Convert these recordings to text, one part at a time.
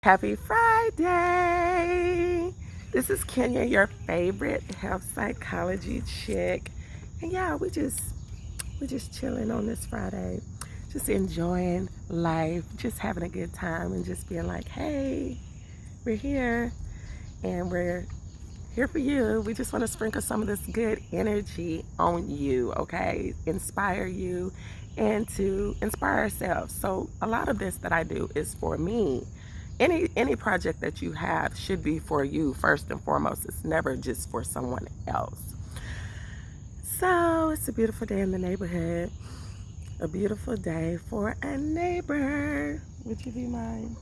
Happy Friday! This is Kenya, your favorite health psychology chick. And yeah, we just chilling on this Friday. Just enjoying life, just having a good time and just being like, hey, we're here and we're here for you. We just want to sprinkle some of this good energy on you, okay? Inspire you and to inspire ourselves. So a lot of this that I do is for me. Any project that you have should be for you first and foremost. It's never just for someone else. So it's a beautiful day in the neighborhood. A beautiful day for a neighbor. Would you be mine?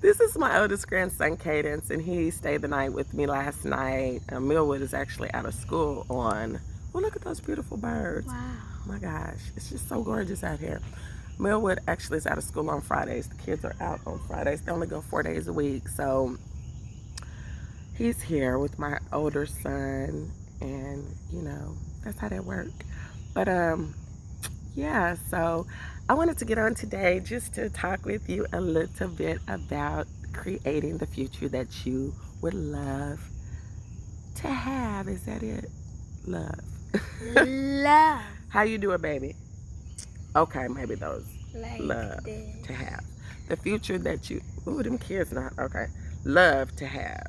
This is my oldest grandson, Cadence, and he stayed the night with me last night. Millwood is actually out of school on. Well, look at those beautiful birds. Wow. Oh my gosh, it's just so gorgeous out here. Millwood actually is out of school on Fridays. The kids are out on Fridays. They only go 4 days a week. So he's here with my older son, and that's how that works. But yeah, so I wanted to get on today just to talk with you a little bit about creating the future that you would love to have. Is that it? Love. Love. How you do it, baby? Okay, maybe those. Like Love this. to have. The future that you, ooh, them kids not, okay. Love to have.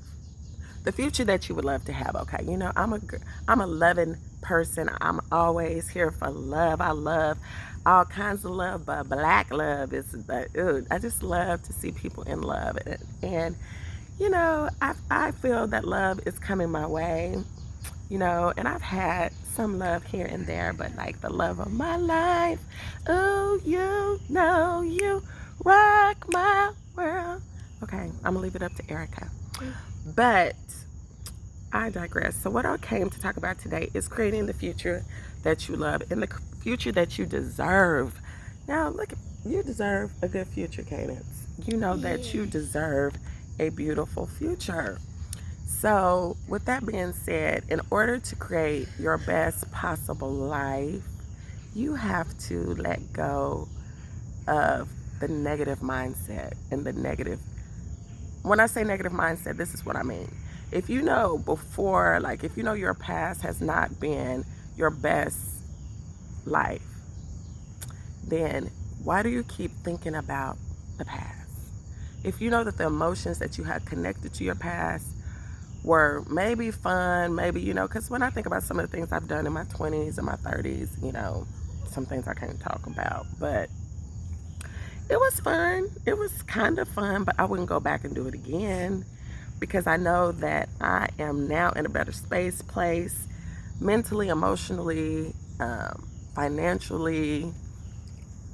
The future that you would love to have, okay. I'm a loving person. I'm always here for love. I love all kinds of love, but black love is, I just love to see people in love. I feel that love is coming my way, and I've had some love here and there, but like the love of my life, oh, you rock my world. Okay, I'm gonna leave it up to Erica. But I digress. So what I came to talk about today is creating the future that you love and the future that you deserve. Now, look, you deserve a good future, Cadence. You know that you deserve a beautiful future. So, with that being said, in order to create your best possible life, you have to let go of the negative mindset and the negative. When I say negative mindset, this is what I mean. If you know before, like if you know your past has not been your best life, then why do you keep thinking about the past? If you know that the emotions that you had connected to your past were maybe fun, maybe, because when I think about some of the things I've done in my 20s and my 30s, some things I can't talk about, but it was fun. It was kind of fun, but I wouldn't go back and do it again because I know that I am now in a better place, mentally, emotionally, financially,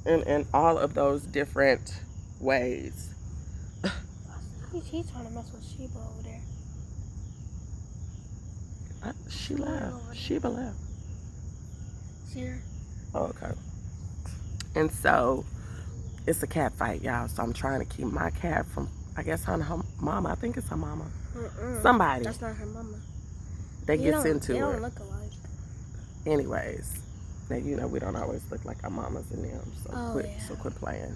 in all of those different ways. She's trying to mess with Sheba over there. She left. Sheba left. See her? Oh, okay. And so it's a cat fight, y'all. So I'm trying to keep my cat from, I guess, her mama. I think it's her mama. Somebody That's not her mama. that gets into They it. don't look alike. Anyways, now we don't always look like our mamas and them. So quit playing.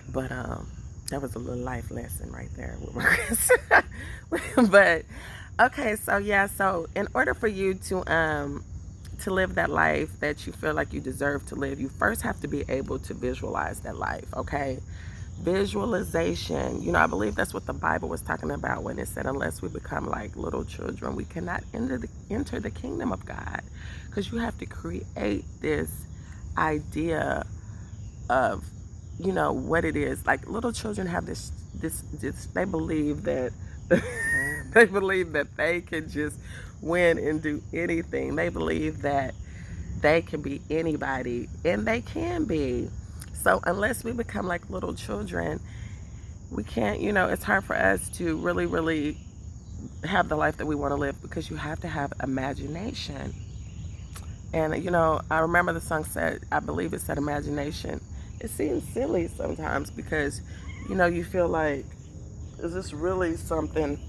But that was a little life lesson right there with my grandson. But okay, so yeah, so in order for you to live that life that you feel like you deserve to live, you first have to be able to visualize that life, okay? Visualization, I believe that's what the Bible was talking about when it said, unless we become like little children, we cannot enter the kingdom of God, because you have to create this idea of what it is. Like little children have this they believe that they believe that they can just win and do anything. They believe that they can be anybody, and they can be. So unless we become like little children, we can't, it's hard for us to really, really have the life that we want to live, because you have to have imagination. And I remember the song said, I believe it said imagination. It seems silly sometimes because you feel like, is this really something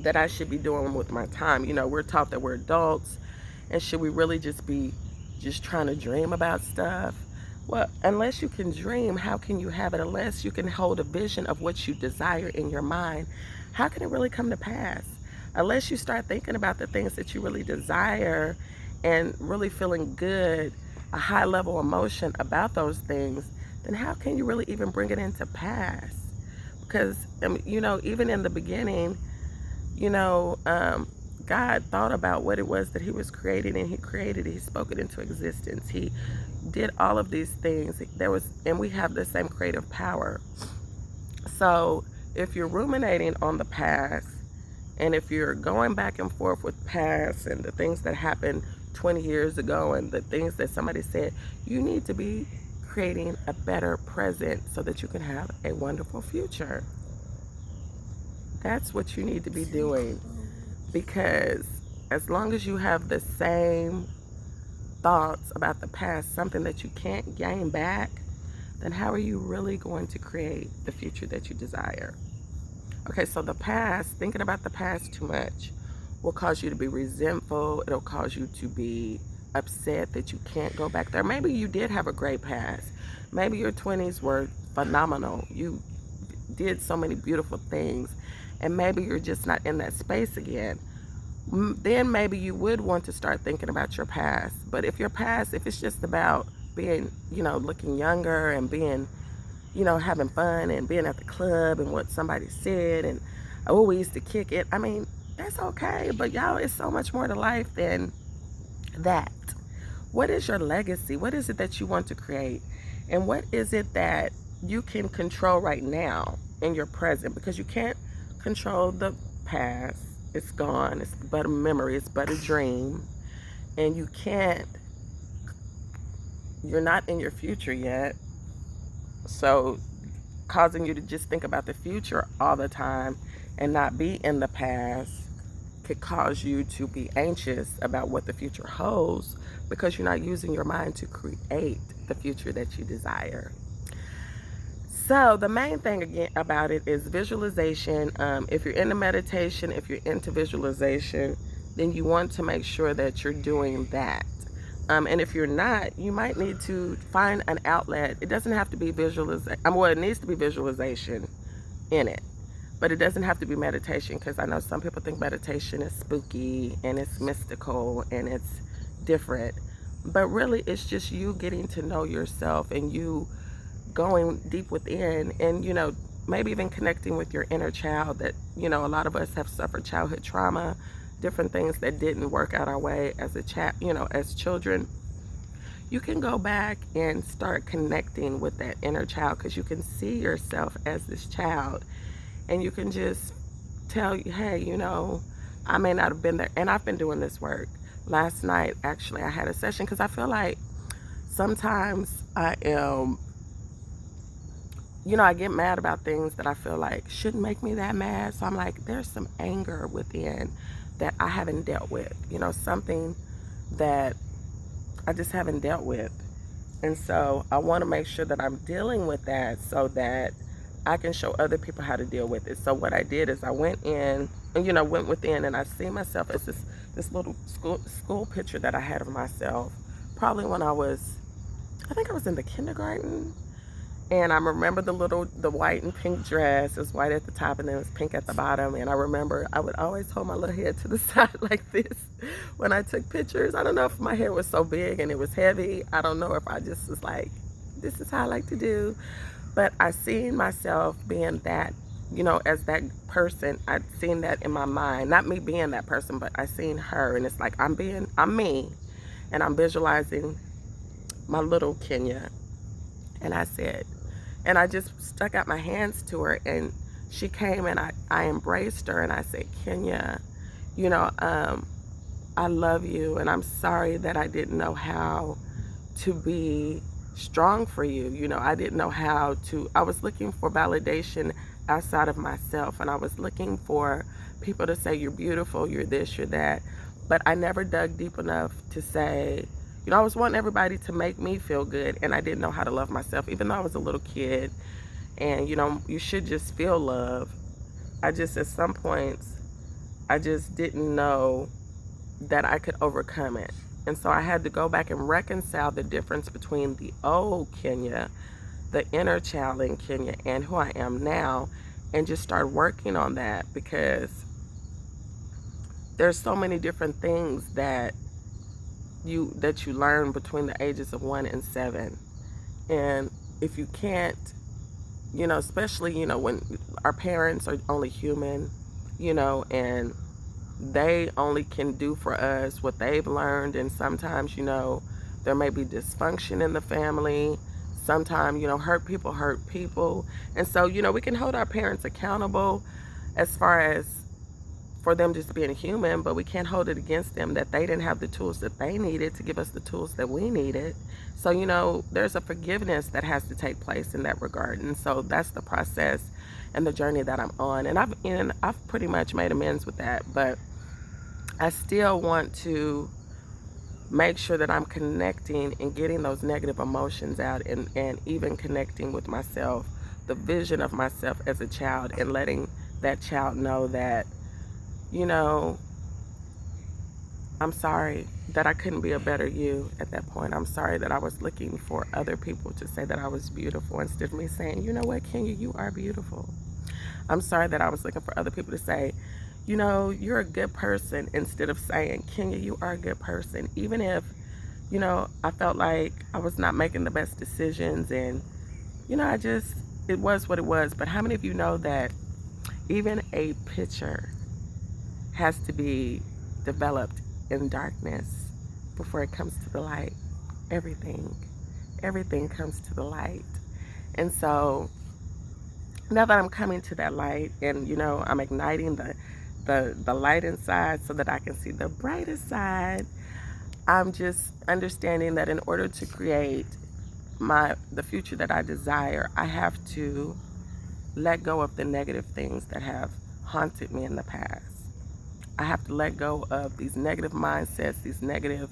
that I should be doing with my time? We're taught that we're adults, and should we really just be trying to dream about stuff? Well, unless you can dream, how can you have it? Unless you can hold a vision of what you desire in your mind, how can it really come to pass? Unless you start thinking about the things that you really desire and really feeling good, a high level emotion about those things, then how can you really even bring it into pass? Because, even in the beginning, you know, God thought about what it was that He was creating, and He created it. He spoke it into existence. He did all of these things. And we have the same creative power. So if you're ruminating on the past, and if you're going back and forth with past and the things that happened 20 years ago and the things that somebody said, you need to be creating a better present so that you can have a wonderful future. That's what you need to be doing, because as long as you have the same thoughts about the past, something that you can't gain back, then how are you really going to create the future that you desire? Okay, so the past, thinking about the past too much will cause you to be resentful. It'll cause you to be upset that you can't go back there. Maybe you did have a great past. Maybe your 20s were phenomenal. You did so many beautiful things, and maybe you're just not in that space again. Then maybe you would want to start thinking about your past. But if it's just about being, looking younger and being, having fun and being at the club and what somebody said and, oh, we used to kick it. I mean, that's okay. But y'all, it's so much more to life than that. What is your legacy? What is it that you want to create? And what is it that you can control right now in your present? Because you can't control the past. It's gone. It's but a memory. It's but a dream. And you're not in your future yet. So causing you to just think about the future all the time and not be in the past could cause you to be anxious about what the future holds, because you're not using your mind to create the future that you desire. So the main thing again about it is visualization. If you're into meditation, if you're into visualization, then you want to make sure that you're doing that. And if you're not, you might need to find an outlet. It doesn't have to be visualization. Well, it needs to be visualization in it, but it doesn't have to be meditation, because I know some people think meditation is spooky and it's mystical and it's different. But really, it's just you getting to know yourself and you going deep within, and maybe even connecting with your inner child. That a lot of us have suffered childhood trauma, different things that didn't work out our way as as children. You can go back and start connecting with that inner child, because you can see yourself as this child, and you can just tell, hey, I may not have been there. And I've been doing this work. Last night, actually, I had a session, because I feel like sometimes I am, I get mad about things that I feel like shouldn't make me that mad. So I'm like, there's some anger within that I haven't dealt with, something that I just haven't dealt with. And so I want to make sure that I'm dealing with that so that I can show other people how to deal with it. So what I did is I went in and, went within, and I see myself as this little school picture that I had of myself, probably when I think I was in the kindergarten. And I remember the white and pink dress. It was white at the top and then it was pink at the bottom. And I remember I would always hold my little head to the side like this when I took pictures. I don't know if my hair was so big and it was heavy. I don't know if I just was like, this is how I like to do. But I seen myself being that, as that person. I'd seen that in my mind. Not me being that person, but I seen her. And it's like, I'm me. And I'm visualizing my little Kenya. And I just stuck out my hands to her, and she came, and I embraced her, and I said, Kenya, I love you, and I'm sorry that I didn't know how to be strong for you. I didn't know how to, I was looking for validation outside of myself, and I was looking for people to say, you're beautiful, you're this, you're that, but I never dug deep enough to say, I was wanting everybody to make me feel good, and I didn't know how to love myself, even though I was a little kid. And, you should just feel love. At some points, I just didn't know that I could overcome it. And so I had to go back and reconcile the difference between the old Kenya, the inner child in Kenya, and who I am now, and just start working on that, because there's so many different things that you learn between the ages of 1 and 7. And if you can't, especially, when our parents are only human, and they only can do for us what they've learned. And sometimes, there may be dysfunction in the family. Sometimes, hurt people. And so, we can hold our parents accountable as far as for them just being human, but we can't hold it against them that they didn't have the tools that they needed to give us the tools that we needed. So, there's a forgiveness that has to take place in that regard. And so that's the process and the journey that I'm on. And I've pretty much made amends with that, but I still want to make sure that I'm connecting and getting those negative emotions out, and even connecting with myself, the vision of myself as a child, and letting that child know that, I'm sorry that I couldn't be a better you at that point. I'm sorry that I was looking for other people to say that I was beautiful instead of me saying, you know what, Kenya, you are beautiful. I'm sorry that I was looking for other people to say, you're a good person, instead of saying, Kenya, you are a good person. Even if, I felt like I was not making the best decisions, and, it was what it was. But how many of you know that even a picture has to be developed in darkness before it comes to the light? Everything comes to the light. And so now that I'm coming to that light, and I'm igniting the light inside so that I can see the brightest side, I'm just understanding that in order to create the future that I desire, I have to let go of the negative things that have haunted me in the past. I have to let go of these negative mindsets, these negative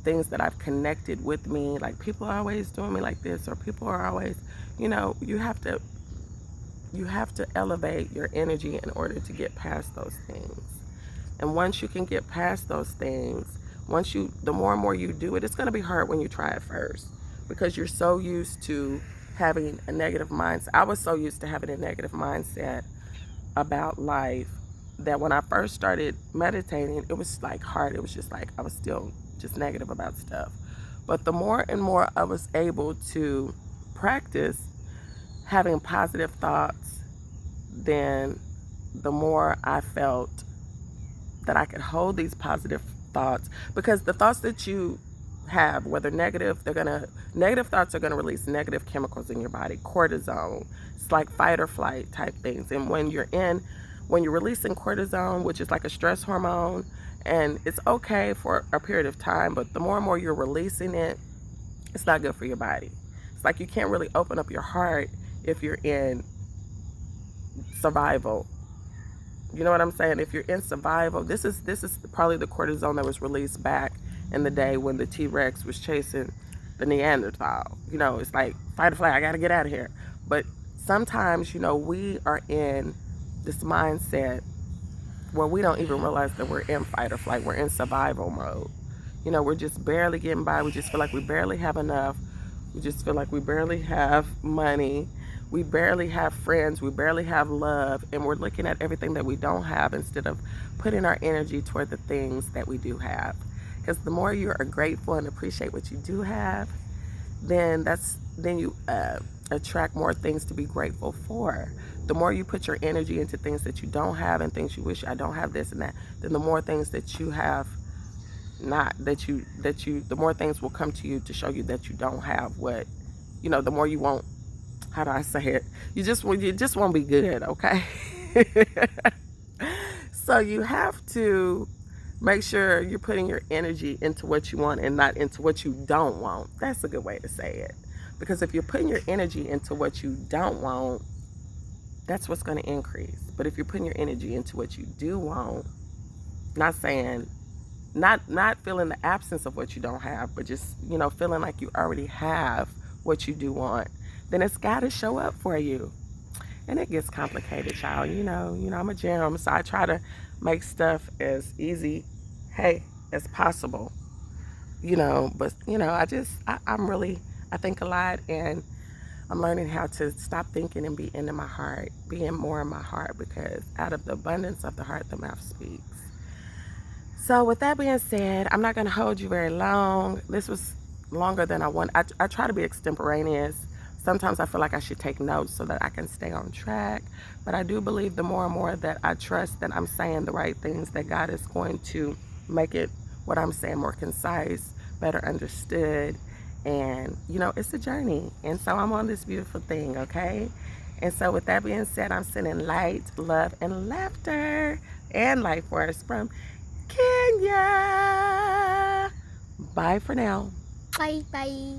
things that I've connected with me, like people are always doing me like this, or people are always, you have to elevate your energy in order to get past those things. And once you can get past those things, the more and more you do it, it's going to be hard when you try it first, because you're so used to having a negative mindset. I was so used to having a negative mindset about life that when I first started meditating, it was like hard. It was just like I was still just negative about stuff. But the more and more I was able to practice having positive thoughts, then the more I felt that I could hold these positive thoughts. Because the thoughts that you have, whether negative, negative thoughts are gonna release negative chemicals in your body, cortisol. It's like fight or flight type things. And when you're releasing cortisol, which is like a stress hormone, and it's okay for a period of time, but the more and more you're releasing it, it's not good for your body. It's like you can't really open up your heart if you're in survival. You know what I'm saying? If you're in survival, this is probably the cortisol that was released back in the day when the T-Rex was chasing the Neanderthal. It's like fight or flight, I gotta get out of here. But sometimes, we are in this mindset where we don't even realize that we're in fight or flight. We're in survival mode. We're just barely getting by. We just feel like we barely have enough. We just feel like we barely have money. We barely have friends. We barely have love. And we're looking at everything that we don't have instead of putting our energy toward the things that we do have. Because the more you are grateful and appreciate what you do have, then you attract more things to be grateful for. The more you put your energy into things that you don't have and things you wish, I don't have this and that, then the more things that you have the more things will come to you to show you that you don't have what, the more you won't, how do I say it? You just won't be good, okay? So you have to make sure you're putting your energy into what you want and not into what you don't want. That's a good way to say it. Because if you're putting your energy into what you don't want, that's what's going to increase. But if you're putting your energy into what you do want, not feeling the absence of what you don't have, but just, feeling like you already have what you do want, then it's got to show up for you. And it gets complicated, y'all. I'm a gem, so I try to make stuff as easy, as possible. but I think a lot, and I'm learning how to stop thinking and be into my heart, being more in my heart, because out of the abundance of the heart, the mouth speaks. So, with that being said, I'm not going to hold you very long. This was longer than I want. I try to be extemporaneous. Sometimes I feel like I should take notes so that I can stay on track. But I do believe the more and more that I trust that I'm saying the right things, that God is going to make it, what I'm saying, more concise, better understood. And, it's a journey. And so I'm on this beautiful thing, okay? And so, with that being said, I'm sending light, love, and laughter and life force from Kenya. Bye for now. Bye bye.